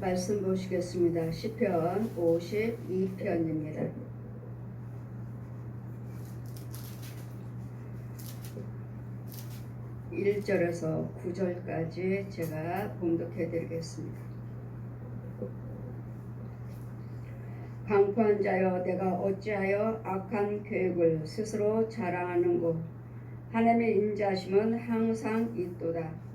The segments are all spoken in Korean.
말씀 보시겠습니다. 시편 52편입니다. 1절에서 9절까지 제가 봉독해 드리겠습니다. 강포한 자여, 내가 어찌하여 악한 계획을 스스로 자랑하는고? 하나님의 인자하심은 항상 있도다.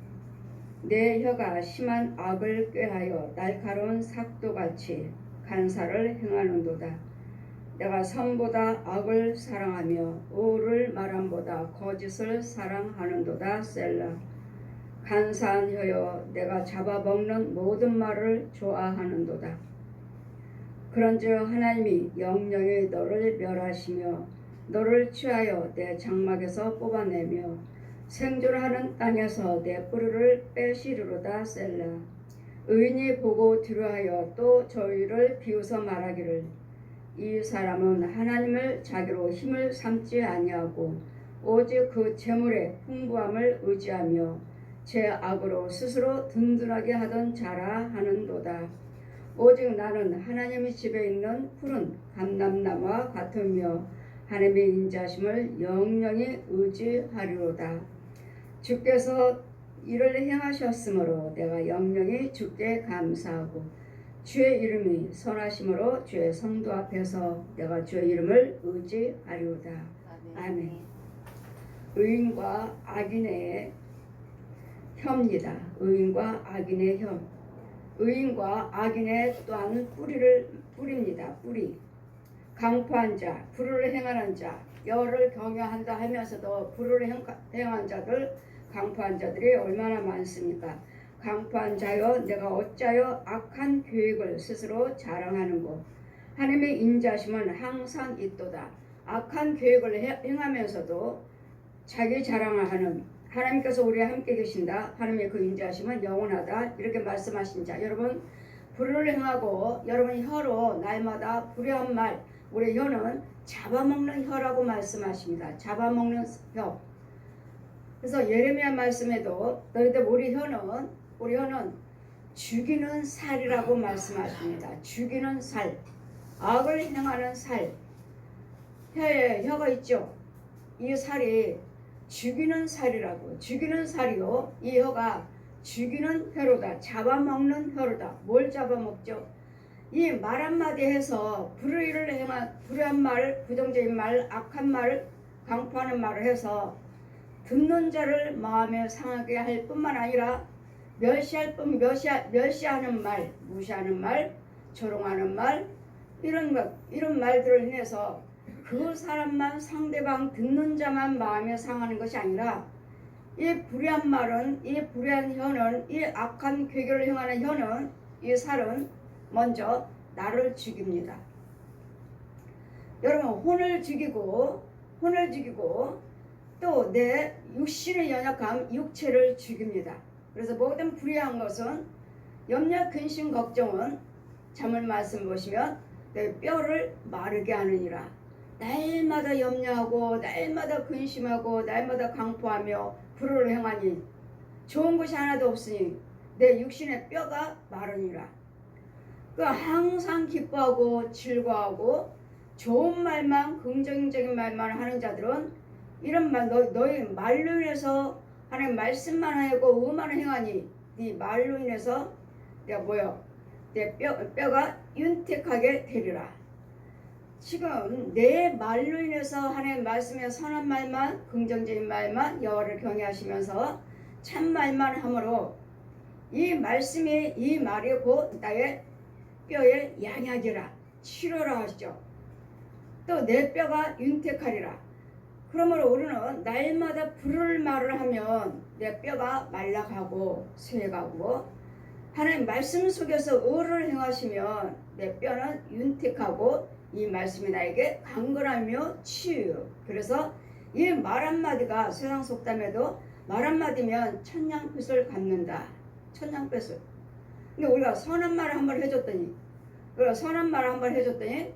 내 혀가 심한 악을 꾀하여 날카로운 삭도같이 간사를 행하는도다. 내가 선보다 악을 사랑하며 오를 말함보다 거짓을 사랑하는도다. 셀라. 간사한 혀여, 내가 잡아먹는 모든 말을 좋아하는도다. 그런즉 하나님이 영영이 너를 멸하시며 너를 취하여 내 장막에서 뽑아내며 생존하는 땅에서 내 뿌리를 빼시리로다. 셀라. 의인이 보고 두려워하여 또 저희를 비웃어 말하기를, 이 사람은 하나님을 자기로 힘을 삼지 아니하고 오직 그 재물의 풍부함을 의지하며 제 악으로 스스로 든든하게 하던 자라 하는도다. 오직 나는 하나님의 집에 있는 푸른 감람나무와 같으며 하나님의 인자심을 영영히 의지하리로다. 주께서 이를 행하셨으므로 내가 영영히 주께 감사하고 주의 이름이 선하심으로 주의 성도 앞에서 내가 주의 이름을 의지하리로다. 아멘. 의인과 악인의 혀입니다. 의인과 악인의 혀. 의인과 악인의 또한 뿌리입니다. 뿌리. 강포한 자, 불의를 행하는 자, 여를 경외한다 하면서도 불의를 행한 자들, 강포한 자들이 얼마나 많습니까? 강포한 자여, 내가 어찌하여 악한 계획을 스스로 자랑하는고? 하나님의 인자심은 항상 있도다. 악한 계획을 행하면서도 자기 자랑을 하는 하나님께서 우리와 함께 계신다. 하나님의 그 인자심은 영원하다. 이렇게 말씀하신 자, 여러분 불의를 행하고 여러분 혀로 날마다 불의한 말, 우리 혀는 잡아먹는 혀라고 말씀하십니다. 잡아먹는 혀. 그래서 예레미야 말씀에도 너희들 우리 혀는 죽이는 살이라고 말씀하십니다. 죽이는 살, 악을 행하는 살. 혀에 혀가 있죠. 이 살이 죽이는 살이라고. 죽이는 살이요. 이 혀가 죽이는 혀로다. 잡아먹는 혀로다. 뭘 잡아먹죠? 이 말 한마디 해서 불의한 말, 부정적인 말, 악한 말, 강포하는 말을 해서 듣는 자를 마음에 상하게 할 뿐만 아니라 멸시하는 말, 무시하는 말, 조롱하는 말, 이런 말들을 인해서 그 사람만, 상대방 듣는 자만 마음에 상하는 것이 아니라 이 불의한 말은, 이 불의한 혀는, 이 악한 괴결을 행하는 혀는, 이 살은 먼저 나를 죽입니다. 여러분 혼을 죽이고 또 내 육신의 연약함, 육체를 죽입니다. 그래서 모든 불의한 것은 염려, 근심, 걱정은 잠언 말씀 보시면 내 뼈를 마르게 하느니라. 날마다 염려하고 날마다 근심하고 날마다 강포하며 불의를 행하니 좋은 것이 하나도 없으니 내 육신의 뼈가 마르니라. 그 항상 기뻐하고 즐거워하고 좋은 말만, 긍정적인 말만 하는 자들은 이런 말, 너희 말로 인해서 하나님 말씀만 하고 의만을 행하니 네 말로 인해서 내 뼈가 윤택하게 되리라. 지금 내 말로 인해서 하나님 말씀에 선한 말만, 긍정적인 말만, 여호와를 경외하시면서 참 말만 함으로 이 말씀이, 이 말이 곧 나의 뼈의 양약이라, 치료라 하시죠. 또 내 뼈가 윤택하리라. 그러므로 우리는 날마다 불을 말을 하면 내 뼈가 말라가고 쇠가고, 하나님 말씀 속에서 의를 행하시면 내 뼈는 윤택하고 이 말씀이 나에게 강건하며 치유. 그래서 이 말 한마디가 세상 속담에도 말 한마디면 천냥빚을 갚는다. 천냥빚을. 근데 우리가 선한 말을 한 번 해줬더니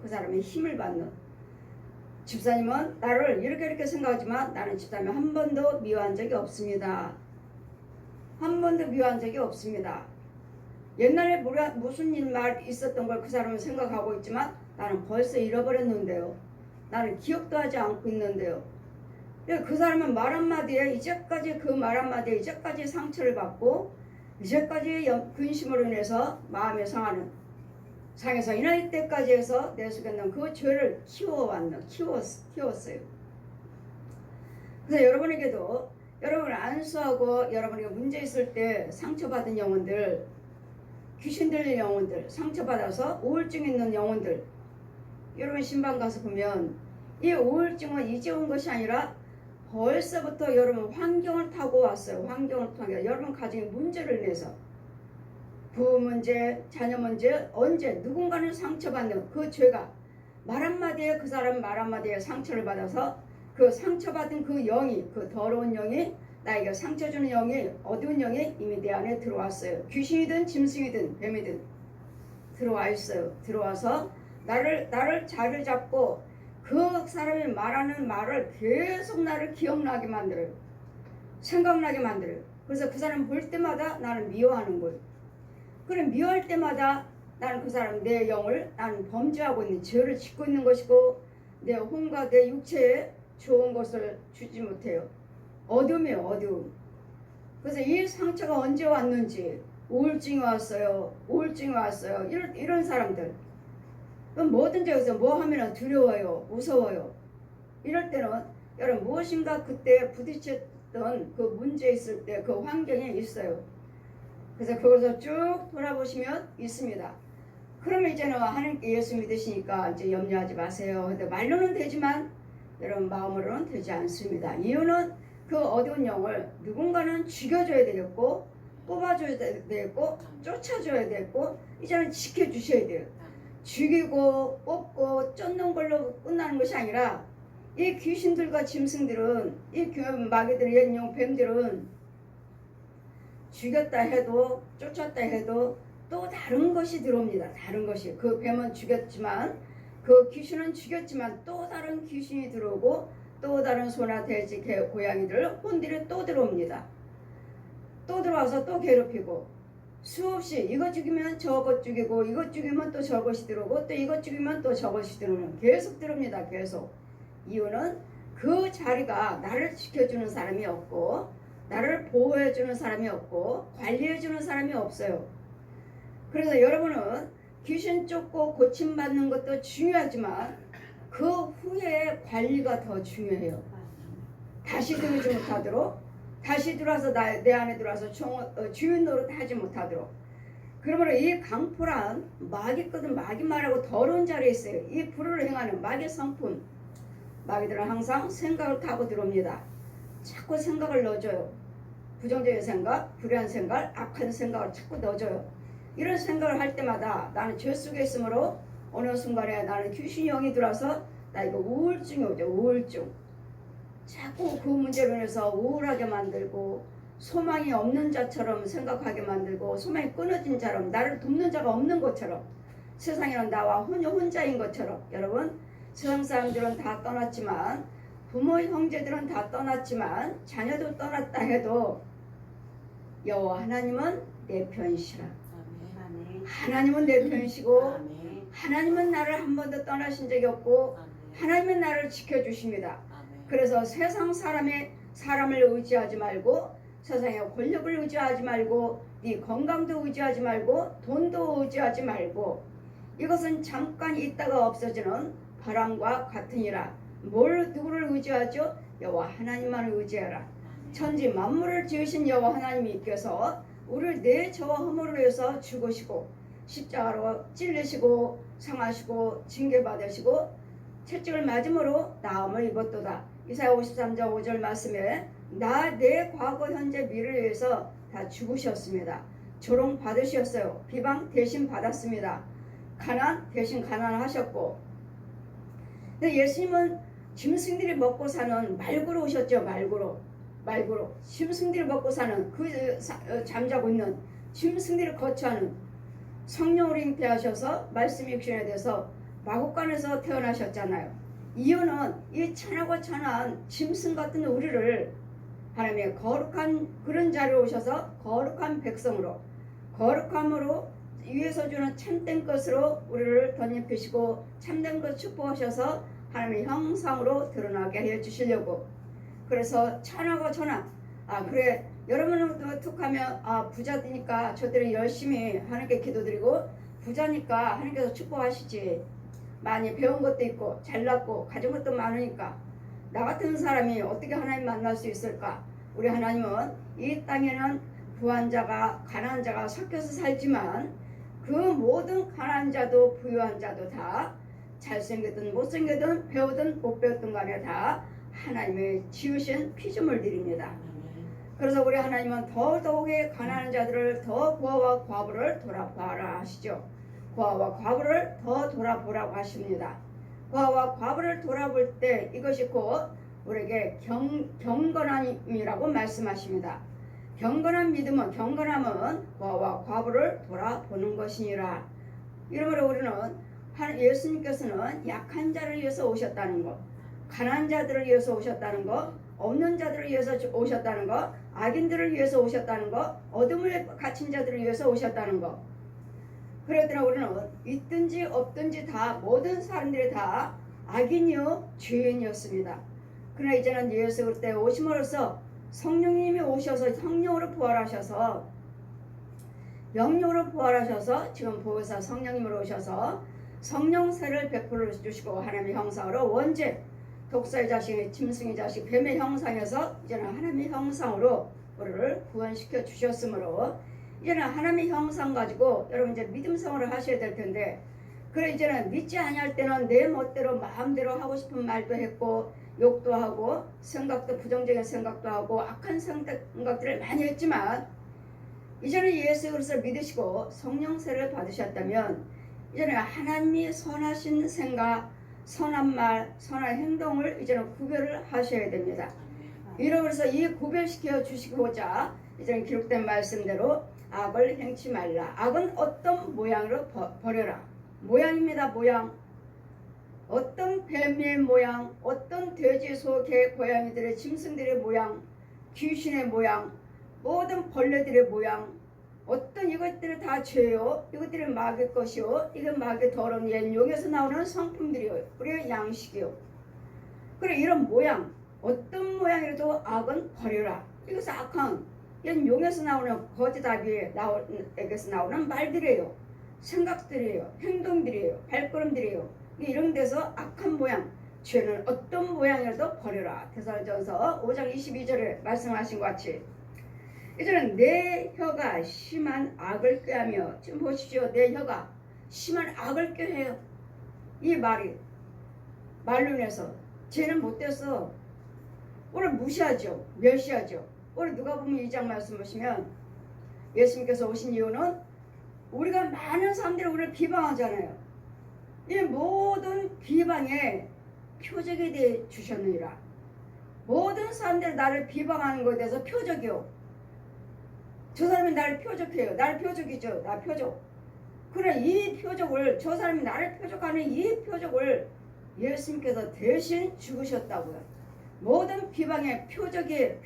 그 사람이 힘을 받는. 집사님은 나를 이렇게 생각하지만 나는 집사님을 한 번도 미워한 적이 없습니다. 한 번도 미워한 적이 없습니다. 옛날에 무슨 일 말 있었던 걸 그 사람은 생각하고 있지만 나는 벌써 잃어버렸는데요. 나는 기억도 하지 않고 있는데요. 그 사람은 말 한마디에 이제까지 그 말 한마디에 이제까지 상처를 받고 이제까지 근심으로 인해서 마음에 상해서 이 나이 때까지 해서 내 속에 있는 그 죄를 키웠어요. 그래서 여러분에게도 여러분을 안수하고 여러분에게 문제 있을 때 상처받은 영혼들, 귀신 들린 영혼들, 상처받아서 우울증 있는 영혼들, 여러분 신방 가서 보면 이 우울증은 이제 온 것이 아니라 벌써부터 여러분 환경을 타고 왔어요. 환경을 타고 여러분 가정의 문제를 내서 부부 문제, 자녀 문제, 언제 누군가는 상처받는 그 죄가 말 한마디에 그 사람 말 한마디에 상처를 받아서 그 상처받은 그 영이, 그 더러운 영이, 나에게 상처 주는 영이, 어두운 영이 이미 내 안에 들어왔어요. 귀신이든 짐승이든 뱀이든 들어와 있어요. 들어와서 나를 자리를 잡고 그 사람이 말하는 말을 계속 나를 기억나게 만들어요. 생각나게 만들어요. 그래서 그 사람 볼 때마다 나는 미워하는 거예요. 그래 미워할 때마다 나는 그 사람 내 영을 나는 범죄하고 있는 죄를 짓고 있는 것이고 내 혼과 내 육체에 좋은 것을 주지 못해요. 어둠이에요. 어둠. 그래서 이 상처가 언제 왔는지 우울증이 왔어요. 우울증이 왔어요. 이런 사람들 그럼 뭐든지 여기서 뭐 하면 두려워요. 무서워요. 이럴 때는 여러분 무엇인가 그때 부딪혔던 그 문제 있을 때 그 환경에 있어요. 그래서 그것을 쭉 돌아보시면 있습니다. 그러면 이제는 하나님께 예수 믿으시니까 이제 염려하지 마세요. 근데 말로는 되지만 여러분 마음으로는 되지 않습니다. 이유는 그 어두운 영을 누군가는 죽여줘야 되겠고 뽑아줘야 되겠고 쫓아줘야 되겠고 이제는 지켜주셔야 돼요. 죽이고 뽑고 쫓는 걸로 끝나는 것이 아니라 이 귀신들과 짐승들은 이 마귀들, 옛영, 뱀들은 죽였다 해도 쫓았다 해도 또 다른 것이 들어옵니다. 다른 것이. 그 뱀은 죽였지만 그 귀신은 죽였지만 또 다른 귀신이 들어오고 또 다른 소나 돼지, 개, 고양이들, 혼들이 또 들어옵니다. 또 들어와서 또 괴롭히고 수없이 이것 죽이면 저것 죽이고 이것 죽이면 또 저것이 들어오고 또 이것 죽이면 또 저것이 들어오는 계속 들어옵니다. 계속. 이유는 그 자리가 나를 지켜주는 사람이 없고 나를 보호해주는 사람이 없고 관리해주는 사람이 없어요. 그래서 여러분은 귀신 쫓고 고침받는 것도 중요하지만 그 후에 관리가 더 중요해요. 다시 들어오지 못하도록 다시 들어와서 내 안에 들어와서 주인 노릇 하지 못하도록. 그러므로 이 강포란 마귀거든 마귀 말하고 더러운 자리에 있어요. 이 불을 행하는 마귀 성품. 마귀들은 항상 생각을 타고 들어옵니다. 자꾸 생각을 넣어줘요. 부정적인 생각, 불의한 생각, 악한 생각을 자꾸 넣어줘요. 이런 생각을 할 때마다 나는 죄 속에 있으므로 어느 순간에 나는 귀신 영이 들어와서 나 이거 우울증이 오죠. 우울증. 자꾸 그 문제로 인해서 우울하게 만들고 소망이 없는 자처럼 생각하게 만들고 소망이 끊어진 자처럼 나를 돕는 자가 없는 것처럼 세상에는 나와 혼자인 것처럼. 여러분 세상 사람들은 다 떠났지만 부모 형제들은 다 떠났지만 자녀도 떠났다 해도 여호와 하나님은 내 편이시라. 하나님은 내 편이시고 하나님은 나를 한 번도 떠나신 적이 없고 하나님은 나를 지켜주십니다. 그래서 세상 사람을 의지하지 말고 세상의 권력을 의지하지 말고 네 건강도 의지하지 말고 돈도 의지하지 말고 이것은 잠깐 있다가 없어지는 바람과 같으니라. 누구를 의지하죠? 여호와 하나님만을 의지하라. 천지 만물을 지으신 여호와 하나님이께서 우리를 내 저와 허물을 위해서 죽으시고 십자가로 찔리시고 상하시고 징계받으시고 채찍을 맞음으로 나음을 입었도다. 이사야 53장 5절 말씀에 내 과거 현재 미래를 위해서 다 죽으셨습니다. 조롱 받으셨어요. 비방 대신 받았습니다. 가난 대신 가난하셨고. 근데 예수님은 짐승들이 먹고 사는 말구로 오셨죠. 말구로. 짐승들이 먹고 사는 잠자고 있는 짐승들을 거처하는 성령으로 잉태하셔서 말씀이 육신에 대해서 마국간에서 태어나셨잖아요. 이유는 이 천하고 천한 짐승 같은 우리를 하나님의 거룩한 그런 자리에 오셔서 거룩한 백성으로 거룩함으로 위에서 주는 참된 것으로 우리를 덧입히시고 참된 것 축복하셔서 하나님의 형상으로 드러나게 해 주시려고. 그래서 천하고 천하, 그래 여러분은 툭하면 부자니까 저들이 열심히 하나님께 기도드리고 부자니까 하나님께서 축복하시지. 많이 배운 것도 있고 잘났고 가진 것도 많으니까 나 같은 사람이 어떻게 하나님 만날 수 있을까? 우리 하나님은 이 땅에는 부한 자가 가난한 자가 섞여서 살지만 그 모든 가난한 자도 부유한 자도 다 잘생겼든 못생겼든 배우든 못 배웠든 간에 다 하나님의 지으신 피조물들입니다. 그래서 우리 하나님은 더더욱의 가난한 자들을 더 고아와 과부를 돌아보라 하시죠. 고아와 과부를 더 돌아보라고 하십니다. 고아와 과부를 돌아볼 때 이것이 곧 우리에게 경건함이라고 말씀하십니다. 경건함은 고아와 과부를 돌아보는 것이니라. 이러므로 우리는 예수님께서는 약한 자를 위해서 오셨다는 것, 가난한 자들을 위해서 오셨다는 것, 없는 자들을 위해서 오셨다는 것, 악인들을 위해서 오셨다는 것, 어둠을 갇힌 자들을 위해서 오셨다는 것. 그러더라 우리는 있든지 없든지 다 모든 사람들이 다 악인이요 죄인이었습니다. 그러나 이제는 예수 그리스도의 오심으로써 성령님이 오셔서 성령으로 부활하셔서 영령으로 부활하셔서 지금 보혜사 성령님으로 오셔서 성령세를 베풀어 주시고 하나님의 형상으로 원죄 독사의 자식, 짐승의 자식, 뱀의 형상에서 이제는 하나님의 형상으로 우리를 구원시켜 주셨으므로 이제는 하나님의 형상 가지고 여러분 이제 믿음생활을 하셔야 될 텐데, 그래 이제는 믿지 아니할 때는 내 멋대로 마음대로 하고 싶은 말도 했고 욕도 하고 생각도 부정적인 생각도 하고 악한 생각들을 많이 했지만 이제는 예수 그리스도를 믿으시고 성령세를 받으셨다면 이제는 하나님이 선하신 생각, 선한 말, 선한 행동을 이제는 구별을 하셔야 됩니다. 이러면서 이 구별시켜 주시고자 이제는 기록된 말씀대로 악을 행치 말라. 악은 어떤 모양으로 버려라. 모양입니다. 모양. 어떤 뱀의 모양, 어떤 돼지, 소, 개, 고양이들의 짐승들의 모양, 귀신의 모양, 모든 벌레들의 모양, 어떤 이것들은 다 죄요. 이것들은 마귀의 것이요. 이건 마귀의 더러운 옛 용에서 나오는 성품들이요. 우리의 양식이요. 그래 이런 모양, 어떤 모양이라도 악은 버려라. 이것은 악한 옛 용에서 나오는 거짓 아비에게서 나오는 말들이에요. 생각들이에요. 행동들이에요. 발걸음들이에요. 이런 데서 악한 모양, 죄는 어떤 모양이라도 버려라. 데살로니가전서 5장 22절에 말씀하신 것 같이 이제는 내 혀가 심한 악을 꾀하며, 지금 보십시오. 내 혀가 심한 악을 꾀해요. 이 말이 말로 인해서 죄는 못돼서 오늘 무시하죠. 멸시하죠. 오늘 누가 보면 2장 말씀 보시면 예수님께서 오신 이유는 우리가 많은 사람들이 우리를 비방하잖아요. 이 모든 비방에 표적이 되어 주셨느니라. 모든 사람들이 나를 비방하는 것에 대해서 표적이요. 저 사람이 나를 표적해요. 나를 표적이죠. 나 표적. 그래 이 표적을, 저 사람이 나를 표적하는 이 표적을 예수님께서 대신 죽으셨다고요. 모든 비방의 표적이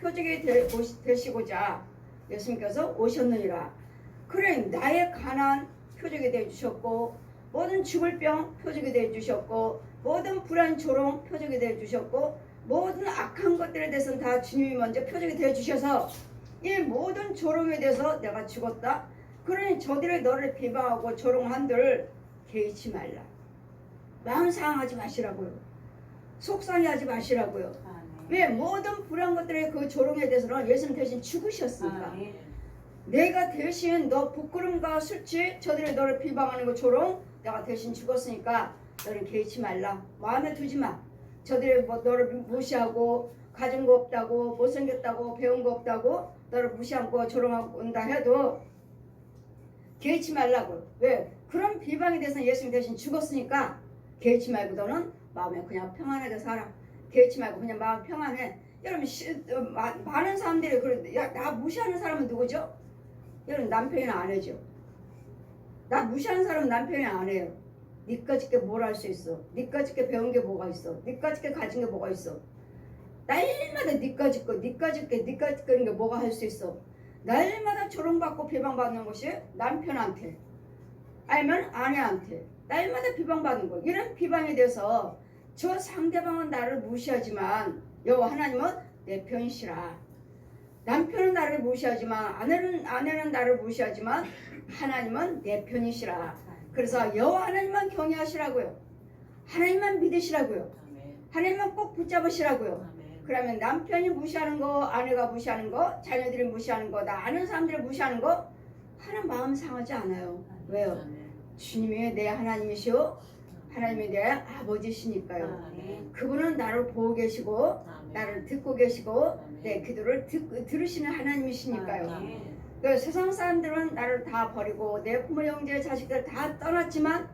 되시고자 예수님께서 오셨느니라. 그래 나의 가난 표적이 되어 주셨고, 모든 죽을 병 표적이 되어 주셨고, 모든 불안 조롱 표적이 되어 주셨고, 모든 악한 것들에 대해서는 다 주님이 먼저 표적이 되어 주셔서 이 모든 조롱에 대해서 내가 죽었다. 그러니 저들이 너를 비방하고 조롱한들 개의치 말라. 마음 상하지 마시라고요. 속상해하지 마시라고요. 왜? 모든 불안 것들의 그 조롱에 대해서는 예수님 대신 죽으셨으니까. 내가 대신 너 부끄럼과 술취, 저들이 너를 비방하는 거 조롱, 내가 대신 죽었으니까 너는 개의치 말라. 마음에 두지 마. 저들이 너를 무시하고 가진 거 없다고, 못생겼다고, 배운 거 없다고 너를 무시하고 조롱하고 온다 해도 개의치 말라고. 왜? 그런 비방에 대해서 예수님 대신 죽었으니까 개의치 말고 너는 마음에 그냥 평안하게 살아. 개의치 말고 그냥 마음 평안해. 여러분 많은 사람들이 그런데, 야, 나 무시하는 사람은 누구죠? 여러분 남편이나 아내죠. 나 무시하는 사람은 남편이 아내예요. 니까짓게 뭘 할 수 있어? 니까짓게 배운 게 뭐가 있어? 니까짓게 가진 게 뭐가 있어? 날마다 니까짓게 이런 게 뭐가 할 수 있어? 날마다 조롱받고 비방받는 것이 남편한테 아니면 아내한테 날마다 비방받는 거. 이런 비방에 대해서 저 상대방은 나를 무시하지만 여호와 하나님은 내 편이시라. 남편은 나를 무시하지만 아내는 나를 무시하지만 하나님은 내 편이시라. 그래서 여호와 하나님만 경외하시라고요. 하나님만 믿으시라고요. 하나님만 꼭 붙잡으시라고요. 그러면 남편이 무시하는 거, 아내가 무시하는 거, 자녀들이 무시하는 거, 나 아는 사람들이 무시하는 거 하나 마음 상하지 않아요. 왜요? 주님이 내 하나님이시오. 하나님이 내 아버지시니까요. 그분은 나를 보고 계시고 나를 듣고 계시고 내 기도를 들으시는 하나님이시니까요. 그 세상 사람들은 나를 다 버리고 내 부모 형제 자식들 다 떠났지만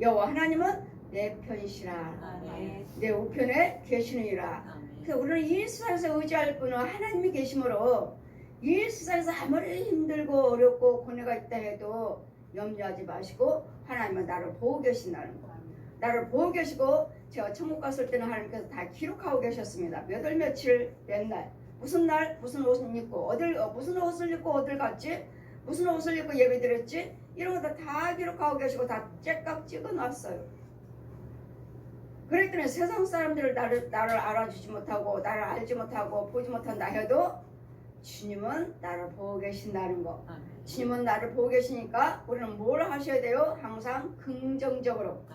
여호와 하나님은 내 편이시라. 내 우편에 계시느니라. 그래서 우리는 이 세상에서 의지할 분은 하나님이 계시므로 이 세상에서 아무리 힘들고 어렵고 고뇌가 있다 해도 염려하지 마시고 하나님은 나를 보고 계신다는 거. 나를 보고 계시고 제가 천국 갔을 때는 하나님께서 다 기록하고 계셨습니다. 몇 월 며칠 맨날 무슨 날 무슨 옷을 입고 무슨 옷을 입고 어딜 갔지 무슨 옷을 입고 예배 드렸지 이런 거 다 기록하고 계시고 다 째깍 찍어놨어요. 그랬더니 세상 사람들을 나를 알아주지 못하고 나를 알지 못하고 보지 못한다 해도 주님은 나를 보고 계신다는 거. 주님은 나를 보고 계시니까 우리는 뭘 하셔야 돼요? 항상 긍정적으로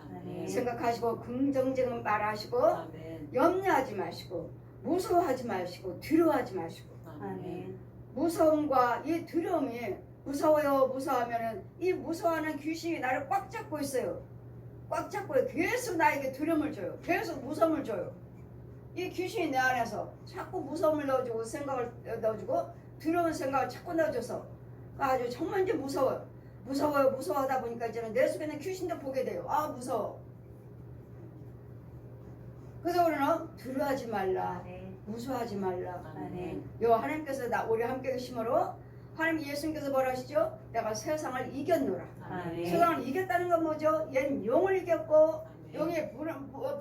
생각하시고 긍정적인 말하시고 염려하지 마시고 무서워하지 마시고 두려워하지 마시고 무서움과 이 두려움이 무서워요 무서워하면은 이 무서워하는 귀신이 나를 꽉 잡고 있어요. 꽉 잡고 계속 나에게 두려움을 줘요. 계속 무서움을 줘요. 이 귀신이 내 안에서 자꾸 무서움을 넣어주고 생각을 넣어주고 두려운 생각을 자꾸 넣어줘서 아주 정말 이제 무서워요. 무서워하다 보니까 이제는 내 속에 있는 귀신도 보게 돼요. 아 무서워. 그래서 우리는 두려워하지 말라. 무서워하지 말라. 여호와 하나님께서 우리 함께 계심으로 하나님 예수님께서 뭐라 하시죠? 내가 세상을 이겼노라. 세상을 이겼다는 건 뭐죠? 얜 용을 이겼고 용의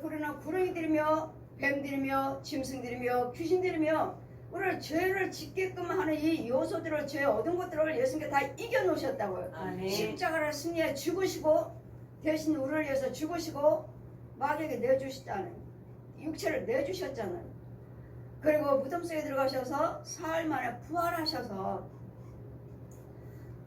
부르는 구렁이들이며 뱀들이며 짐승들이며 귀신들이며 우리를 죄를 짓게끔 하는 이 요소들을 죄 얻은 것들을 예수님께 다 이겨놓으셨다고요. 십자가를 승리해 죽으시고 대신 우리를 위해서 죽으시고 마귀에게 내주시잖아요. 육체를 내주셨잖아요. 그리고 무덤 속에 들어가셔서 사흘 만에 부활하셔서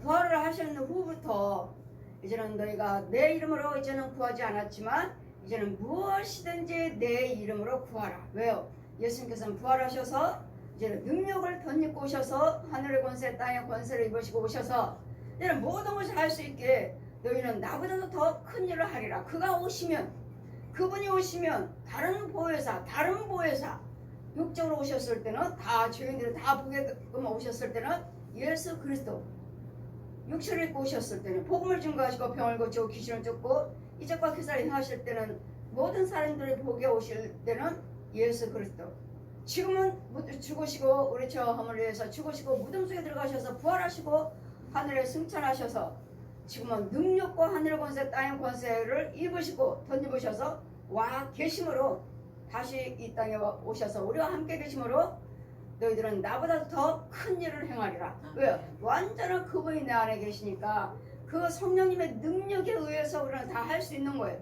부활을 하셨는 후부터 이제는 너희가 내 이름으로 이제는 구하지 않았지만 이제는 무엇이든지 내 이름으로 구하라. 왜요? 예수님께서는 부활하셔서 이제는 능력을 덧입고 오셔서 하늘의 권세 땅의 권세를 입으시고 오셔서 이제는 모든 것을 할 수 있게 너희는 나보다도 더 큰 일을 하리라. 그분이 오시면 다른 보혜사 육적으로 오셨을 때는 다 죄인들을 다 보게끔 오셨을 때는 예수 그리스도 육체를 입고 오셨을 때는 복음을 증거하시고 병을 고치고 귀신을 쫓고 이적과 기사를 행하실 때는 모든 사람들이 보게 오실 때는 예수 그리스도. 지금은 죽으시고 우리 저함을 위해서 죽으시고 무덤 속에 들어가셔서 부활하시고 하늘에 승천하셔서 지금은 능력과 하늘의 권세 땅의 권세를 입으시고 덧입으셔서 와 계심으로 다시 이 땅에 오셔서 우리와 함께 계심으로 너희들은 나보다 더 큰 일을 행하리라. 왜요? 완전한 그분이 내 안에 계시니까 그 성령님의 능력에 의해서 우리는 다 할 수 있는 거예요.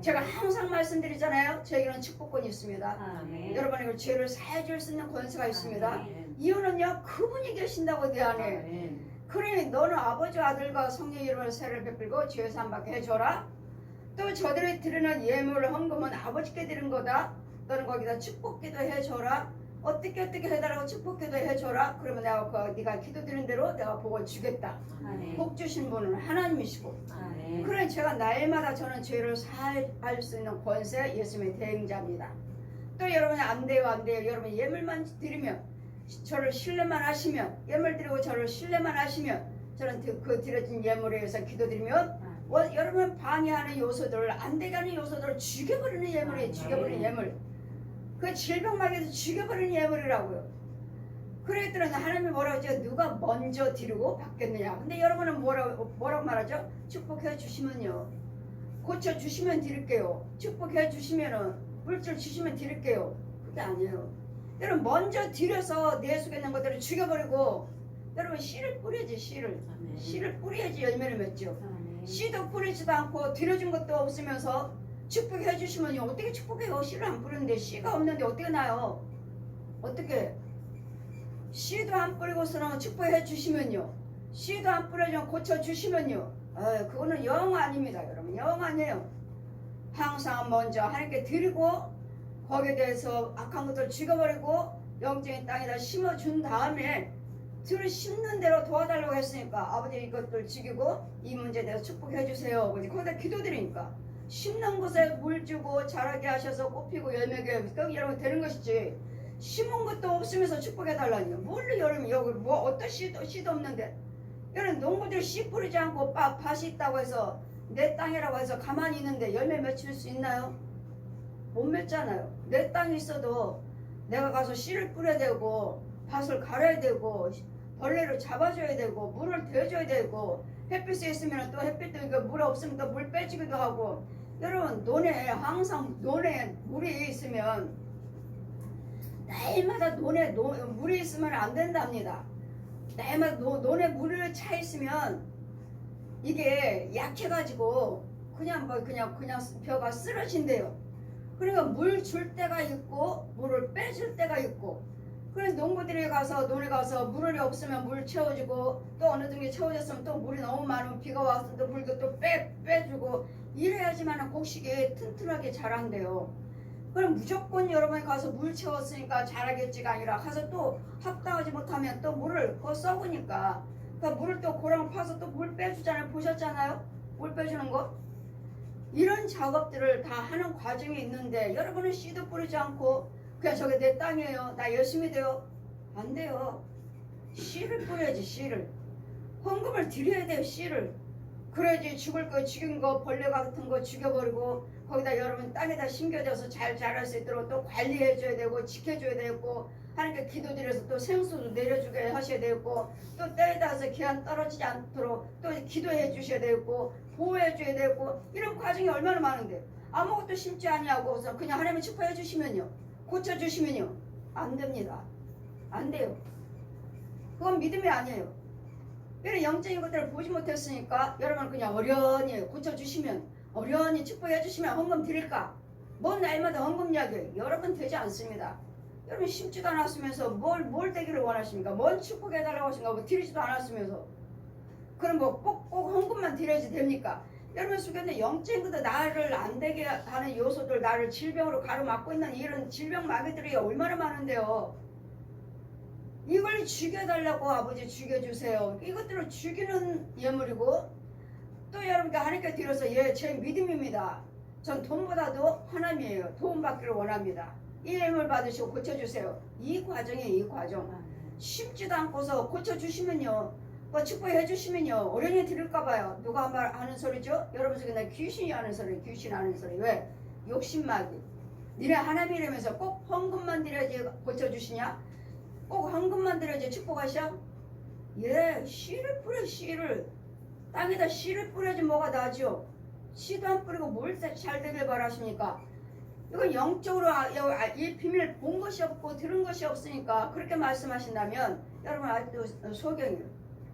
제가 항상 말씀드리잖아요. 저에게는 축복권이 있습니다. 여러분에게 죄를 사해줄 수 있는 권세가 있습니다. 이유는요, 그분이 계신다고 내 안에. 그러니 너는 아버지 아들과 성령의 이름으로 세를 베풀고 죄 사함받게 해줘라. 또 저들이 드리는 예물 헌금은 아버지께 드린 거다. 너는 거기다 축복기도 해줘라. 어떻게 해달라고 축복기도 해줘라. 그러면 내가 네가 기도드린 대로 내가 복을 주겠다. 복 주신 분은 하나님이시고. 그러니 제가 날마다 저는 죄를 사할 수 있는 권세 예수님의 대행자입니다. 또 여러분이 안 돼요. 여러분 예물만 드리면 저를 신뢰만 하시면 예물 드리고 저를 신뢰만 하시면 저는 그 드려진 예물에 의해서 기도드리면 여러분 방해하는 요소들을 안 되게 하는 요소들을 죽여버리는 예물이에요. 죽여버리는 예물. 그 질병마귀에서 죽여버리는 예물이라고요. 그랬더니 하나님이 뭐라고 하죠? 누가 먼저 드리고 받겠느냐. 근데 여러분은 뭐라고 말하죠? 축복해 주시면요. 고쳐 주시면 드릴게요. 축복해 주시면은 물질 주시면 드릴게요. 그게 아니에요. 여러분 먼저 드려서 내 속에 있는 것들을 죽여버리고 여러분 씨를 뿌려야지 씨를. 아멘. 씨를 뿌려야지 열매를 맺죠. 아멘. 씨도 뿌리지도 않고 드려준 것도 없으면서 축복해 주시면 어떻게 축복해요? 씨를 안 뿌리는데 씨가 없는데 어떻게 나요? 어떻게? 씨도 안 뿌리고서는 축복해 주시면요. 씨도 안 뿌려주면 고쳐 주시면요. 그거는 영 아닙니다, 여러분. 영 아니에요. 항상 먼저 하나님께 드리고 거기에 대해서 악한 것들을 죽여버리고 영적인 땅에다 심어준 다음에 들을 심는 대로 도와달라고 했으니까 아버지 이것들 죽이고 이 문제에 대해서 축복해 주세요. 아버지 거기다 기도드리니까 심는 곳에 물 주고 자라게 하셔서 꽃피고 열매게 여기 여러분 되는 것이지 심은 것도 없으면서 축복해 달라니요. 뭘로 여러분 여기 뭐 어떤 씨도 없는데 여러분 농부들 씨 뿌리지 않고 밭이 있다고 해서 내 땅이라고 해서 가만히 있는데 열매 맺힐 수 있나요? 못 맺잖아요. 내 땅이 있어도 내가 가서 씨를 뿌려야 되고 밭을 갈아야 되고 벌레를 잡아줘야 되고 물을 대줘야 되고 햇빛에 있으면 또 햇빛도 이거 물 없으면 또 물 빼주기도 하고 여러분 논에 항상 논에 물이 있으면 날마다 논에 물이 있으면 안 된답니다. 날마다 논에 물을 차 있으면 이게 약해가지고 그냥 벼가 쓰러진대요. 그러니까 물 줄 때가 있고 물을 빼줄 때가 있고 그래서 농부들이 가서 논에 가서 물이 없으면 물 채워주고 또 어느 정도 채워졌으면 또 물이 너무 많으면 비가 와서 또 물도 또 빼주고 이래야지만 곡식이 튼튼하게 자란대요. 그럼 무조건 여러분이 가서 물 채웠으니까 자라겠지가 아니라 가서 또 합당하지 못하면 또 물을 그거 썩으니까 그 물을 또 고랑 파서 또 물 빼주잖아요. 보셨잖아요? 물 빼주는 거? 이런 작업들을 다 하는 과정이 있는데 여러분은 씨도 뿌리지 않고 그냥 저게 내 땅이에요. 나 열심히 돼요. 안 돼요. 씨를 뿌려야지 씨를. 헌금을 드려야 돼요 씨를. 그래야지 죽을 거 죽인 거 벌레 같은 거 죽여버리고 거기다 여러분 땅에다 심겨져서 잘 자랄 수 있도록 또 관리해줘야 되고 지켜줘야 되고 하나님께 기도드려서 또 생수도 내려주게 하셔야 되고 또 때에 따라서 기한 떨어지지 않도록 또 기도해 주셔야 되고 보호해 줘야 되고 이런 과정이 얼마나 많은데 아무것도 심지 아니하고서 그냥 하나님이 축복해 주시면요 고쳐주시면요 안 됩니다. 안 돼요. 그건 믿음이 아니에요. 이런 영적인 것들을 보지 못했으니까 여러분 그냥 어련히 고쳐주시면 어련히 축복해 주시면 헌금 드릴까? 뭔 날마다 헌금 이야기예요. 여러분 되지 않습니다. 여러분 심지도 않았으면서 뭘 되기를 원하십니까? 뭔 축복해달라고 하신가? 뭐 드리지도 않았으면서 그럼 뭐 꼭 헌금만 드려야지 됩니까? 여러분 속에는 영적인 것도 나를 안 되게 하는 요소들 나를 질병으로 가로막고 있는 이런 질병 마귀들이 얼마나 많은데요. 이걸 죽여달라고 아버지 죽여주세요. 이것들을 죽이는 예물이고 또 여러분께 하나님께 드려서 제 믿음입니다. 전 돈보다도 하나님이에요. 도움 받기를 원합니다. 이 예물 받으시고 고쳐주세요. 이 과정이에요. 이 과정. 쉽지도 않고서 고쳐주시면요. 뭐 축복해 주시면요. 어련히 드릴까봐요. 누가 하는 소리죠? 여러분 중에 나 귀신이 하는 소리. 귀신 하는 소리. 왜? 욕심마귀. 니네 하나님이라면서 꼭 헌금만 드려야지 고쳐주시냐? 꼭 헌금만 드려야지 축복하셔? 예, 씨를 뿌려 씨를. 땅에다 씨를 뿌려야지 뭐가 나죠? 씨도 안 뿌리고 뭘 잘 되길 바라십니까? 이건 영적으로 이 비밀을 본 것이 없고 들은 것이 없으니까 그렇게 말씀하신다면 여러분 아직도 소경이에요.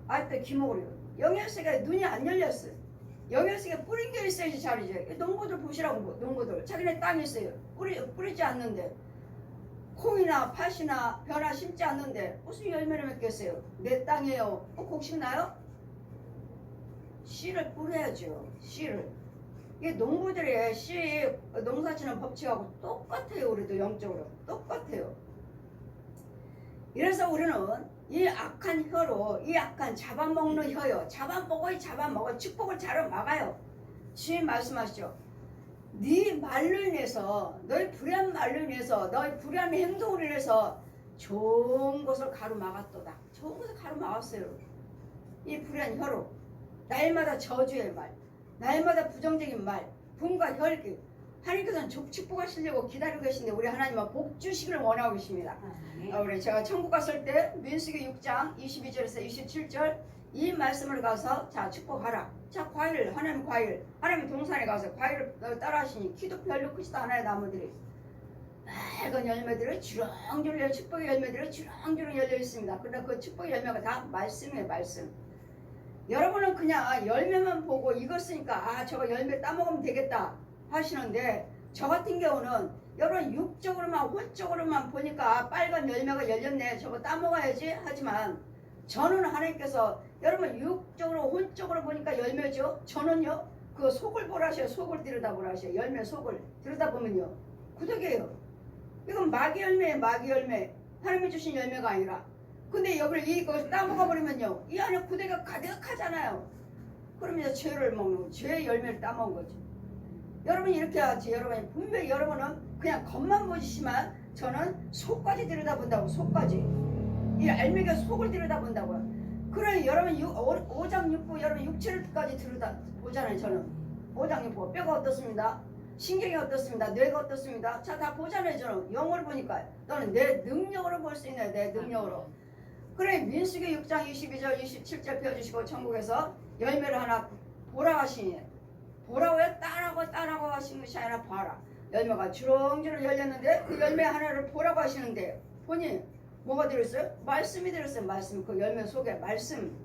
아직도 기목으로요. 영역세계 눈이 안 열렸어요. 영역세계 뿌린 게 있어야지 잘이죠. 농부들 보시라고 농부들 자기네 땅이 있어요. 뿌리지 않는데 콩이나 팥이나 벼나 심지 않는데 무슨 열매를 맺겠어요? 내 땅이에요. 곡식 나요? 씨를 뿌려야죠. 씨를. 이게 농부들의 씨 농사지는 법칙하고 똑같아요. 우리도 영적으로 똑같아요. 이래서 우리는 이 악한 혀로 이 악한 잡아먹는 혀요. 잡아먹어 축복을 잡아막아요. 주님 말씀하시죠. 네 말로 인해서 너희 불의한 말로 인해서 너희 불의한 행동으로 인해서 좋은 것을 가로막았도다. 좋은 것을 가로막았어요. 이 불의한 혀로 날마다 저주의 말, 날마다 부정적인 말, 분과 혈기. 하나님께서는 축복하시려고 기다리고 계신데 우리 하나님은 복 주시기를 원하고 계십니다. 우리 제가 천국 갔을 때 민수기 6장 22절에서 27절 이 말씀을 가서 자 축복하라. 자 과일 하나님 동산에 가서 과일을 따라 하시니 키도 별로 크지도 않아요 나무들이. 빨간 열매들이 주렁주렁 축복의 열매들이 주렁주렁 열려 있습니다. 그러나 그 축복의 열매가 다 말씀이에요. 말씀. 여러분은 그냥 열매만 보고 익었으니까 아 저거 열매 따먹으면 되겠다 하시는데 저 같은 경우는 여러분 육적으로만 혼적으로만 보니까 빨간 열매가 열렸네 저거 따먹어야지 하지만 저는 하나님께서 여러분 육적으로 혼적으로 보니까 열매죠. 저는요 그 속을 보라셔요. 속을 들여다보라셔요. 열매 속을 들여다보면요 구덕이에요. 이건 마귀 열매예요. 마귀 열매. 하나님이 주신 열매가 아니라. 근데 여기를 이거 따먹어 버리면요 이 안에 구대가 가득하잖아요. 그러면 죄를 먹는 죄의 열매를 따먹은 거죠. 여러분이 이렇게 하지. 여러분이 분명히 여러분은 그냥 겉만 보시지만 저는 속까지 들여다본다고. 속까지 이 알맹이가 속을 들여다본다고요. 그래 여러분 5장 6부 여러분 육체를까지 들여다보잖아요. 저는 5장 6부 뼈가 어떻습니다. 신경이 어떻습니다. 뇌가 어떻습니다. 자 다 보잖아요. 저는 영어를 보니까 너는 내 능력으로 볼 수 있네. 내 능력으로. 그래 민수기 6장 22절 27절 펴주시고 천국에서 열매를 하나 보라 하시니 보라고요? 따라고 하시는 것이 아니라 봐라. 열매가 주렁주렁 열렸는데 그 열매 하나를 보라고 하시는데 보니 뭐가 들었어요? 말씀이 들었어요. 말씀. 그 열매 속에 말씀.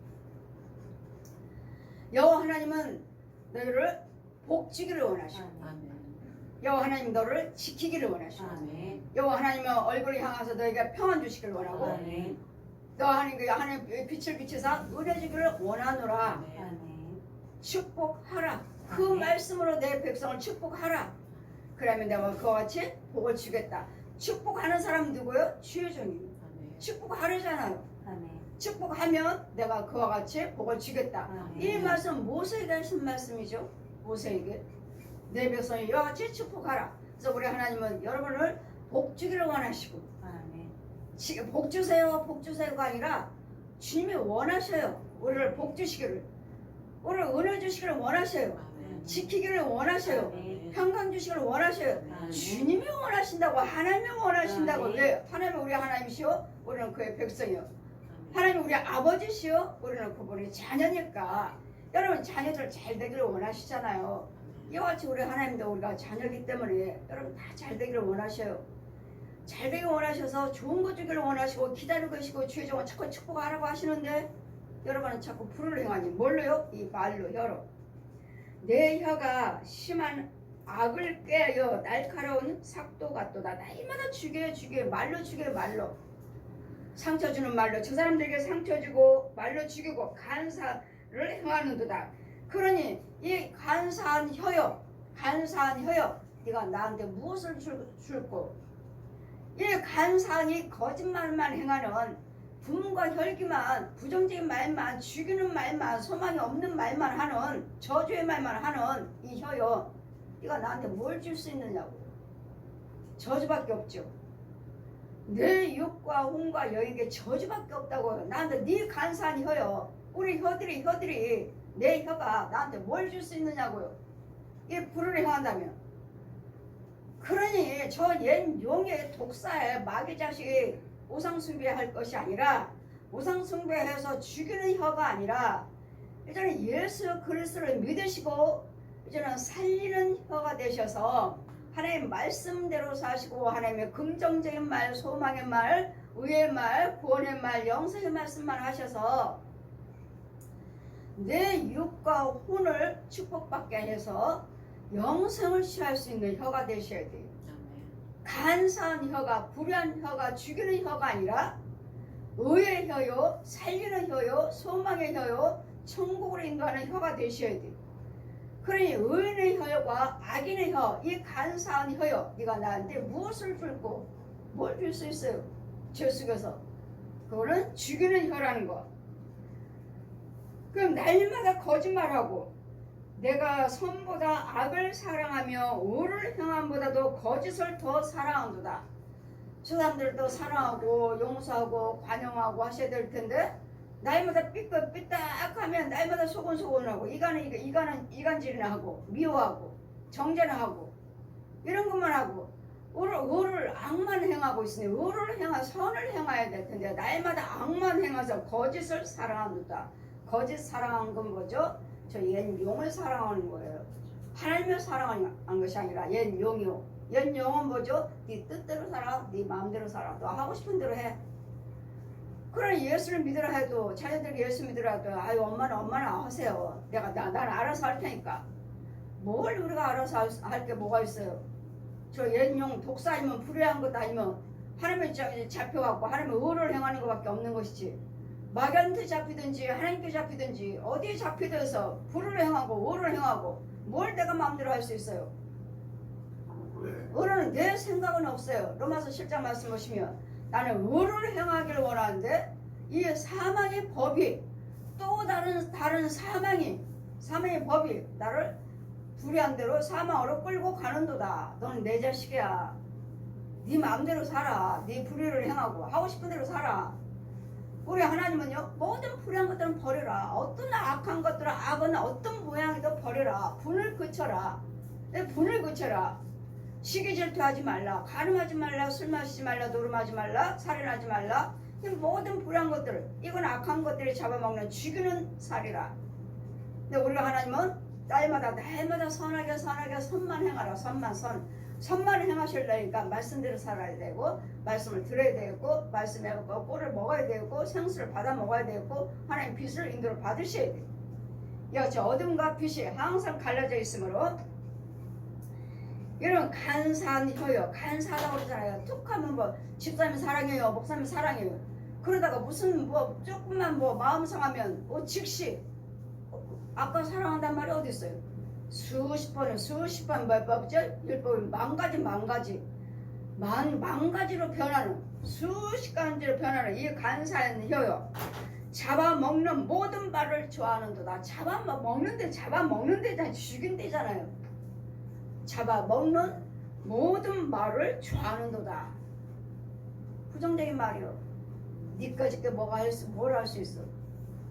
여호와 하나님은 너희를 복지기를 원하시고 여호와 하나님 너를 지키기를 원하시고 여호와 하나님은 얼굴을 향해서 너에게 평안 주시기를 원하고 너 하나님 빛을 비춰서 은혜 주기를 원하노라. 축복하라. 그 말씀으로 내 백성을 축복하라. 그러면 내가 그와 같이 복을 주겠다. 축복하는 사람 누구요? 주의 종입니다. 축복하려잖아요. 축복하면 내가 그와 같이 복을 주겠다. 이 말씀 모세에게 하신 말씀이죠. 모세에게 내 백성이 이와 같이 축복하라. 그래서 우리 하나님은 여러분을 복 주기를 원하시고 복 주세요 복 주세요가 아니라 주님이 원하셔요. 우리를 복 주시기를 우리를 은혜 주시기를 원하셔요. 지키기를 원하셔요. 평강 주시기를 원하셔요. 주님이 원하신다고. 하나님이 원하신다고. 왜? 하나님은 우리 하나님이시오. 우리는 그의 백성이요. 하나님은 우리 아버지시오. 우리는 그분의 자녀니까. 여러분 자녀들 잘 되기를 원하시잖아요. 이와 같이 우리 하나님도 우리가 자녀이기 때문에 여러분 다 잘 되기를 원하셔요. 잘 되기 원하셔서 좋은 거 주기를 원하시고 기다리고 계시고 주의 종을 자꾸 축복하라고 하시는데 여러분은 자꾸 불을 행하니 뭘로요? 이 말로 혀로. 내 혀가 심한 악을 꾀하여 날카로운 삭도 같도다. 날마다 죽여 말로 죽여 말로. 상처 주는 말로 저 사람들에게 상처 주고 말로 죽이고 간사를 행하는도다. 그러니 이 간사한 혀요. 네가 나한테 무엇을 줄고 이 간사한 거짓말만 행하는 분과 혈기만 부정적인 말만 죽이는 말만 소망이 없는 말만 하는 저주의 말만 하는 이 혀요. 네가 나한테 뭘 줄 수 있느냐고. 저주밖에 없죠. 내 육과 혼과 여에게 저주밖에 없다고. 나한테 네 간사한 혀요. 우리 혀들이 내 혀가 나한테 뭘 줄 수 있느냐고요. 이 불을 행한다면. 그러니 저 옛 용의 독사의 마귀 자식이 우상 숭배할 것이 아니라 우상 숭배해서 죽이는 혀가 아니라 이제는 예수 그리스도를 믿으시고 이제는 살리는 혀가 되셔서 하나님의 말씀대로 사시고 하나님의 긍정적인 말, 소망의 말, 의의 말, 구원의 말, 영생의 말씀만 하셔서 내 육과 혼을 축복받게 해서 영생을 취할 수 있는 혀가 되셔야 돼요. 간사한 혀가, 불의한 혀가, 죽이는 혀가 아니라 의의 혀요, 살리는 혀요, 소망의 혀요, 천국으로 인도하는 혀가 되셔야 돼요. 그러니 의인의 혀와 악인의 혀, 이 간사한 혀요. 네가 나한테 무엇을 줄고 뭘 줄 수 있어요? 죄 속에서. 그거는 죽이는 혀라는 거. 그럼 날마다 거짓말하고 내가 선보다 악을 사랑하며 의를 행함보다도 거짓을 더 사랑한도다. 저 사람들도 사랑하고 용서하고 관용하고 하셔야 될 텐데 날마다 삐딱하면 날마다 소곤소곤하고 이간질이나 하고 미워하고 정죄나 하고 이런 것만 하고 의를 악만 행하고 있으니 의를 선을 행해야 될 텐데 날마다 악만 행해서 거짓을 사랑한다. 거짓 사랑한 건 뭐죠? 저 옛 용을 사랑하는 거예요. 하나님을 사랑한 것이 아니라 옛 용이요. 옛 영은 뭐죠? 네 뜻대로 살아, 네 마음대로 살아, 너 하고 싶은 대로 해. 그래 예수를 믿으라 해도 자녀들이 예수 믿으라 해도 아유 엄마는 하세요. 난 알아서 할 테니까. 뭘 우리가 알아서 할 게 뭐가 있어요? 저 옛용 독사 아니면 불의한 것 아니면 하나님의 잡혀갖고 하나님의 의를 행하는 것밖에 없는 것이지. 마귀한테 잡히든지 하나님께 잡히든지 어디에 잡히든서 불을 행하고 의를 행하고 뭘 내가 마음대로 할 수 있어요? 의는 내 생각은 없어요. 로마서 7장 말씀 보시면 나는 의를 행하기를 원하는데 이 사망의 법이 또 다른 사망의 법이 나를 불의한 대로 사망으로 끌고 가는도다. 너는 내 자식이야. 네 마음대로 살아. 네 불의를 행하고 하고 싶은 대로 살아. 우리 하나님은요 모든 불의한 것들은 버려라. 어떤 악한 것들은 악은 어떤 모양이도 버려라. 분을 그쳐라. 분을 그쳐라. 시기 질투하지 말라. 간음하지 말라. 술 마시지 말라. 노름하지 말라. 살인하지 말라. 이 모든 불의한 것들 이건 악한 것들이 잡아먹는 죽이는 살이라. 근데 우리가 하나님은 날마다 선하게 선만 행하라. 선만을 행하시려니까 말씀대로 살아야 되고 말씀을 들어야 되고 말씀에 꼴을 먹어야 되고 생수를 받아 먹어야 되고 하나님 빛을 인도를 받으셔야 돼요. 여기 어둠과 빛이 항상 갈라져 있으므로 이런 간사한 혀요. 간사하다고 그러잖아요. 툭 하면 뭐 집사님 사랑해요. 목사님 사랑해요. 그러다가 무슨 뭐 조금만 뭐 마음 상하면 즉시 아까 사랑한단 말이 어디 있어요? 수십 번 몇 번째 율법이 망가지로 변하는 수십 가지로 변하는 이 간사한 혀요. 잡아먹는 모든 말을 좋아하는도다. 잡아먹는데 다 죽인대잖아요. 잡아먹는 모든 말을 좋아하는도다. 부정적인 말이요. 니까짓 게 뭘 할 수 있어?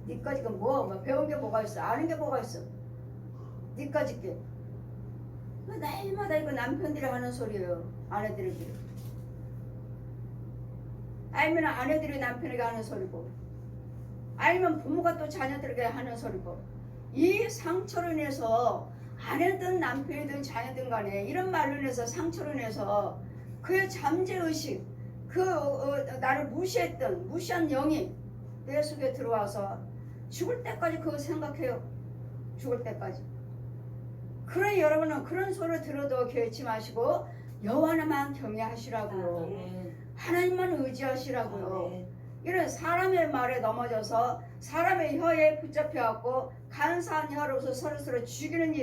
니까짓 게 뭐 배운 게 뭐가 있어? 아는 게 뭐가 있어? 니까짓 게 날마다 이거 남편들이 하는 소리예요. 아내들에게 아니면 아내들이 남편에게 하는 소리고 아니면 부모가 또 자녀들에게 하는 소리고 이 상처로 인해서 아내든 남편이든 자녀든 간에 이런 말로 인해서 상처로 인해서 그의 잠재의식 나를 무시한 영이 내 속에 들어와서 죽을 때까지 그거 생각해요. 죽을 때까지. 그러니 여러분은 그런 소리를 들어도 개의치 마시고 여호와만 경외하시라고요. 하나님만 의지하시라고요. 이런 사람의 말에 넘어져서 사람의 혀에 붙잡혀갖고 간사한 혀로서 서로서로 죽이는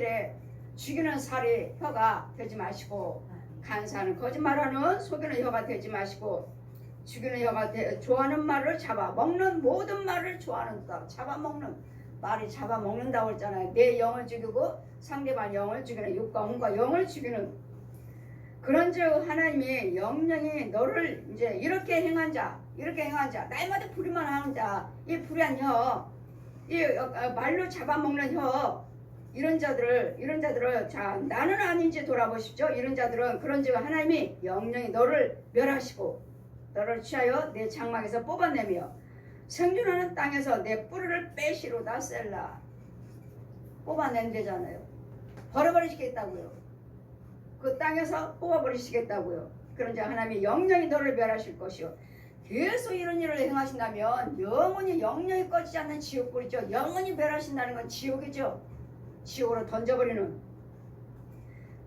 살이 혀가 되지 마시고 간사하는 거짓말하는 속이는 혀가 되지 마시고 죽이는 혀가 좋아하는 말을 잡아먹는 모든 말을 좋아하는다. 말이 잡아먹는다고 했잖아요. 내 영을 죽이고 상대방 영을 죽이는 육과 혼과 영을 죽이는 그런즉 하나님이 영영이 너를 이제 이렇게 행한 자 날마다 불의만 하는 자 이 불의한 혀 이 말로 잡아먹는 혀 이런 자들을 자 나는 아닌지 돌아보십시오. 이런 자들은 그런즉 하나님이 영영이 너를 멸하시고 너를 취하여 내 장막에서 뽑아내며 생존하는 땅에서 내 뿌리를 빼시로다 셀라. 뽑아낸대잖아요. 버려버리시겠다고요. 그 땅에서 뽑아버리시겠다고요. 그런즉 하나님이 영영이 너를 멸하실 것이요. 계속 이런 일을 행하신다면 영영이 꺼지지 않는 지옥불이죠. 영원히 멸하신다는 건 지옥이죠. 지옥으로 던져버리는.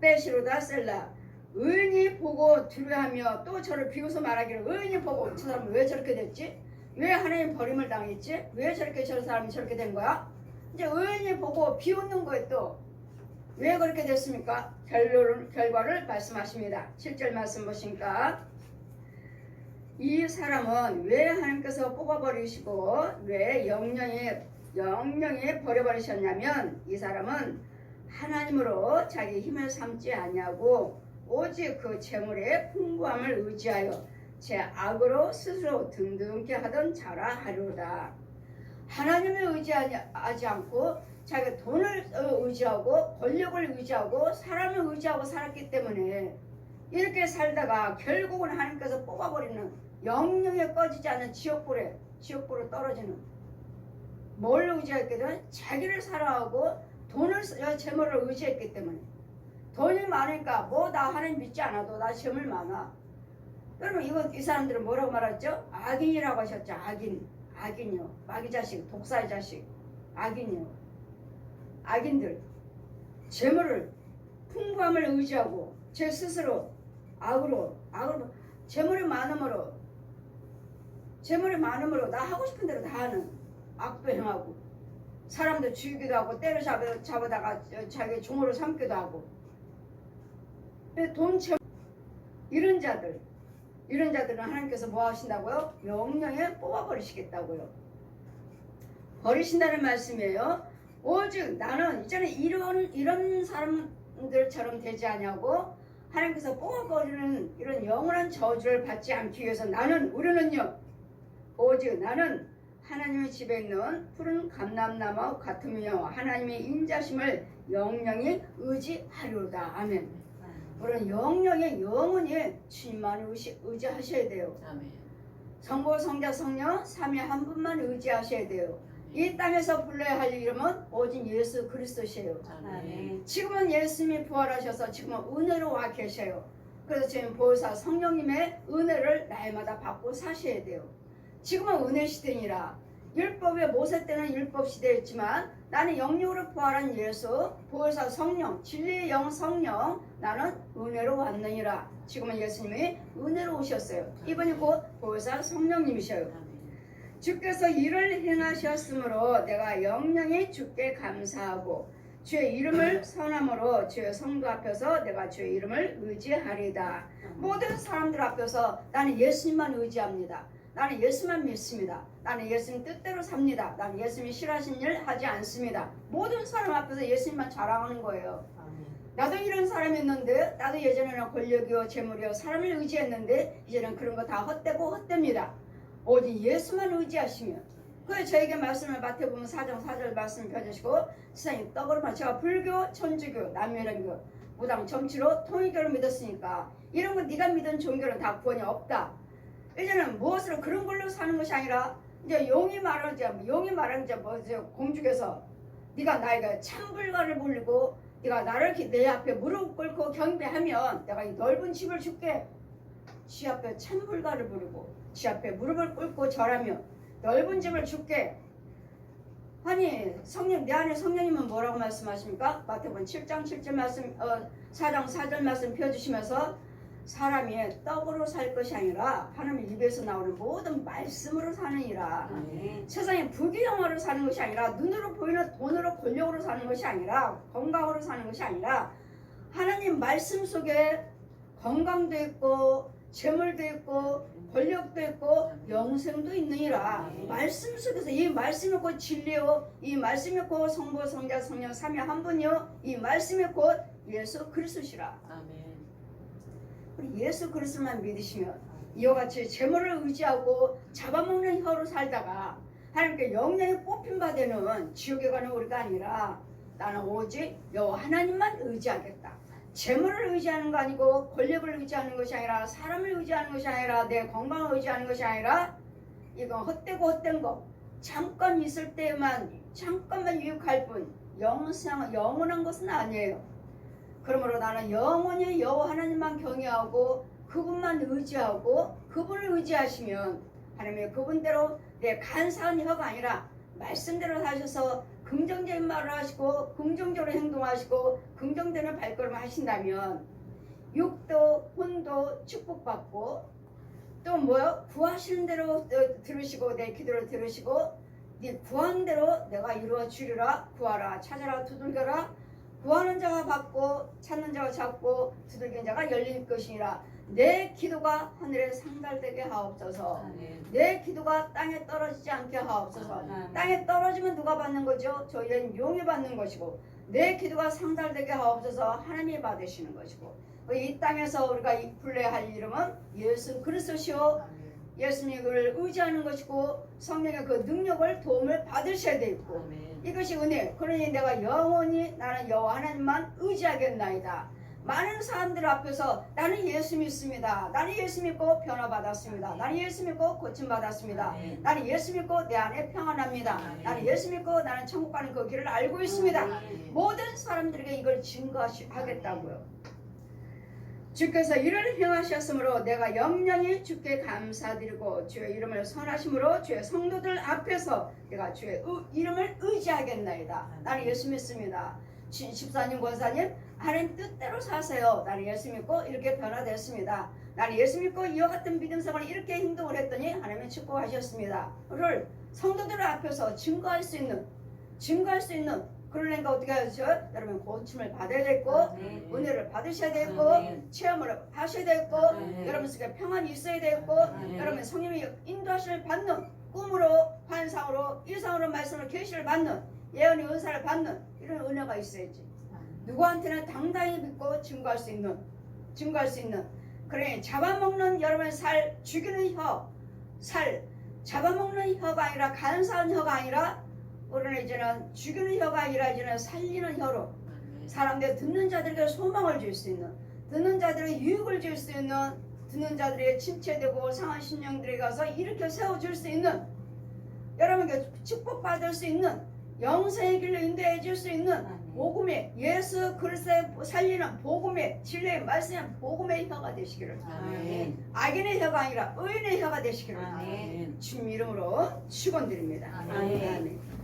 빼시로다 셀라. 의인이 보고 두려워하며 또 저를 비웃어 말하기를 의인이 보고 저 사람은 왜 저렇게 됐지? 왜 하나님 버림을 당했지? 왜 저 사람이 저렇게 된 거야? 이제 의인이 보고 비웃는 거에 또 왜 그렇게 됐습니까? 결과를 말씀하십니다. 7절 말씀 보시니까 이 사람은 왜 하나님께서 뽑아버리시고 왜 영영이 버려버리셨냐면 이 사람은 하나님으로 자기 힘을 삼지 않냐고 오직 그 재물의 풍부함을 의지하여 제 악으로 스스로 등등케 하던 자라 하리로다. 하나님을 의지하지 않고 자기가 돈을 의지하고 권력을 의지하고 사람을 의지하고 살았기 때문에 이렇게 살다가 결국은 하나님께서 뽑아버리는 영영에 꺼지지 않는 지옥불에 떨어지는 뭘 의지했거든? 자기를 사랑하고 돈을 재물을 의지했기 때문에 돈이 많으니까 뭐 나 하나님 믿지 않아도 나 시험을 많아. 여러분 이 사람들은 뭐라고 말했죠? 악인이라고 하셨죠. 악인이요. 마귀 자식, 독사의 자식, 악인이요. 악인들 재물을 풍부함을 의지하고 제 스스로 악으로 재물이 많음으로 나 하고 싶은 대로 다 하는 악도 행하고 사람도 죽이기도 하고 때려 잡아다가 자기 종으로 삼기도 하고 이런 자들은 하나님께서 뭐 하신다고요? 명령에 뽑아버리시겠다고요. 버리신다는 말씀이에요. 오직 나는 이제는 이런 사람들처럼 되지 않냐고 하나님께서 뽑아버리는 이런 영원한 저주를 받지 않기 위해서 우리는요 오직 나는 하나님의 집에 있는 푸른 감람나무 같으며 하나님의 인자심을 영영히 의지하리로다. 아멘. 우리는 영원히 주님만 의지하셔야 돼요. 아멘. 성부, 성자, 성령 삼위 한 분만 의지하셔야 돼요. 이 땅에서 불러야 할 이름은 오직 예수 그리스도시에요. 아멘. 지금은 예수님이 부활하셔서 지금은 은혜로 와 계셔요. 그래서 지금 보혜사 성령님의 은혜를 날마다 받고 사셔야 돼요. 지금은 은혜 시대니라. 율법의 모세 때는 율법 시대였지만 나는 영육으로 부활한 예수, 보혜사 성령, 진리의 영 성령, 나는 은혜로 왔느니라. 지금은 예수님이 은혜로 오셨어요. 이분이 곧 보혜사 성령님이셔요. 주께서 이를 행하셨으므로 내가 영영히 주께 감사하고 주의 이름을 선함으로 주의 성도 앞에서 내가 주의 이름을 의지하리다. 모든 사람들 앞에서 나는 예수님만 의지합니다. 나는 예수만 믿습니다. 나는 예수님 뜻대로 삽니다. 나는 예수님이 싫어하신 일 하지 않습니다. 모든 사람 앞에서 예수님만 자랑하는 거예요. 나도 이런 사람이었는데 나도 예전에는 권력이요 재물이요 사람을 의지했는데 이제는 그런 거 다 헛됩니다. 오직 예수만 의지하시면 그래서 저에게 말씀을 마태복음 4장 4절 말씀을 펴주시고 세상에 떡으로만 제가 불교, 천주교, 남유랭교, 무당, 정치로 통일교를 믿었으니까 이런 거 네가 믿은 종교는 다 구원이 없다. 이제는 무엇으로 그런 걸로 사는 것이 아니라 이제 용이 말하는 공중에서 네가 나에게 참불가를 물리고 네가 나를 내 앞에 무릎 꿇고 경배하면 내가 이 넓은 집을 줄게. 지 앞에 참불가를 부르고 지 앞에 무릎을 꿇고 절하며 넓은 집을 줄게. 아니 성령 내 안에 성령님은 뭐라고 말씀하십니까? 마태복음 7장 7절 말씀 4장 4절 말씀 펴주시면서 사람이 떡으로 살 것이 아니라 하나님 입에서 나오는 모든 말씀으로 사느니라. 세상에 부귀영화로 사는 것이 아니라 눈으로 보이는 돈으로 권력으로 사는 것이 아니라 건강으로 사는 것이 아니라 하나님 말씀 속에 건강도 있고 재물도 있고 권력도 있고 영생도 있느니라. 말씀 속에서 이 말씀이 곧 진리요 이 말씀이 곧 성부 성자 성령 삼위 한 분이요 이 말씀이 곧 예수 그리스도시라. 아멘. 우리 예수 그리스도만 믿으시면 이와 같이 재물을 의지하고 잡아먹는 혀로 살다가 하나님께 영영이 뽑힌 바 되는 지옥에 가는 우리가 아니라 나는 오직 여호와 하나님만 의지하겠다. 재물을 의지하는 거 아니고 권력을 의지하는 것이 아니라 사람을 의지하는 것이 아니라 내 건강을 의지하는 것이 아니라 이건 헛된 거 잠깐 있을 때만 잠깐만 유익할 뿐 영원한 것은 아니에요. 그러므로 나는 영원히 여호와 하나님만 경외하고 그분만 의지하고 그분을 의지하시면 하나님의 그분대로 내 간사한 혀가 아니라 말씀대로 사셔서 긍정적인 말을 하시고 긍정적으로 행동하시고 긍정되는 발걸음을 하신다면 육도 혼도 축복받고 또 뭐요? 구하시는 대로 들으시고 내 기도를 들으시고 네 구한 대로 내가 이루어 주리라. 구하라 찾아라 두들겨라. 구하는 자가 받고 찾는 자가 찾고 두들기는 자가 열릴 것이니라. 내 기도가 하늘에 상달되게 하옵소서. 내 기도가 땅에 떨어지지 않게 하옵소서. 땅에 떨어지면 누가 받는 거죠? 저희는 용이 받는 것이고 내 기도가 상달되게 하옵소서. 하나님이 받으시는 것이고 이 땅에서 우리가 불러야 할 이름은 예수 그리스도시요 예수님을 의지하는 것이고 성령의 그 능력을 도움을 받으셔야 되고 이것이 은혜. 그러니 내가 영원히 나는 여호와 하나님만 의지하겠나이다. 많은 사람들 앞에서 나는 예수 믿습니다. 나는 예수 믿고 변화받았습니다. 나는 예수 믿고 고침받았습니다. 나는 예수 믿고 내 안에 평안합니다. 나는 예수 믿고 나는 천국 가는 그 길을 알고 있습니다. 모든 사람들에게 이걸 증거하겠다고요. 주께서 이를 행하셨으므로 내가 영영이 주께 감사드리고 주의 이름을 선하심으로 주의 성도들 앞에서 내가 주의 이름을 의지하겠나이다. 나는 예수 믿습니다. 집사님, 권사님, 하나님 뜻대로 사세요. 나는 예수 믿고 이렇게 변화됐습니다. 나는 예수 믿고 이와 같은 믿음 생활을 이렇게 행동을 했더니 하나님이 축복하셨습니다. 를 성도들 앞에서 증거할 수 있는 그러니까 어떻게 하죠? 여러분 고침을 받아야 되고 은혜를 받으셔야 되고 체험을 하셔야 되고 여러분 속에 평안이 있어야 되고 여러분 성령의 인도하심을 받는 꿈으로 환상으로 이상으로 말씀을 계시를 받는 예언의 은사를 받는 이런 은혜가 있어야지. 누구한테나 당당히 믿고 증거할 수 있는 그래 잡아먹는 여러분의 살 죽이는 잡아먹는 혀가 아니라 간사한 혀가 아니라 우리는 이제는 죽이는 혀가 아니라 이제는 살리는 혀로 사람들 듣는 자들에게 소망을 줄 수 있는 듣는 자들에게 유익을 줄 수 있는 듣는 자들에게 침체되고 상한 심령들에게 가서 일으켜 세워줄 수 있는 여러분에게 축복받을 수 있는 영생의 길로 인도해 줄 수 있는 복음의 예수 그리스도의 살리는 복음의 진리의 말씀의 복음의 혀가 되시기를 악인의 혀가 아니라 의인의 혀가 되시기를 주님 이름으로 축원드립니다. 아멘.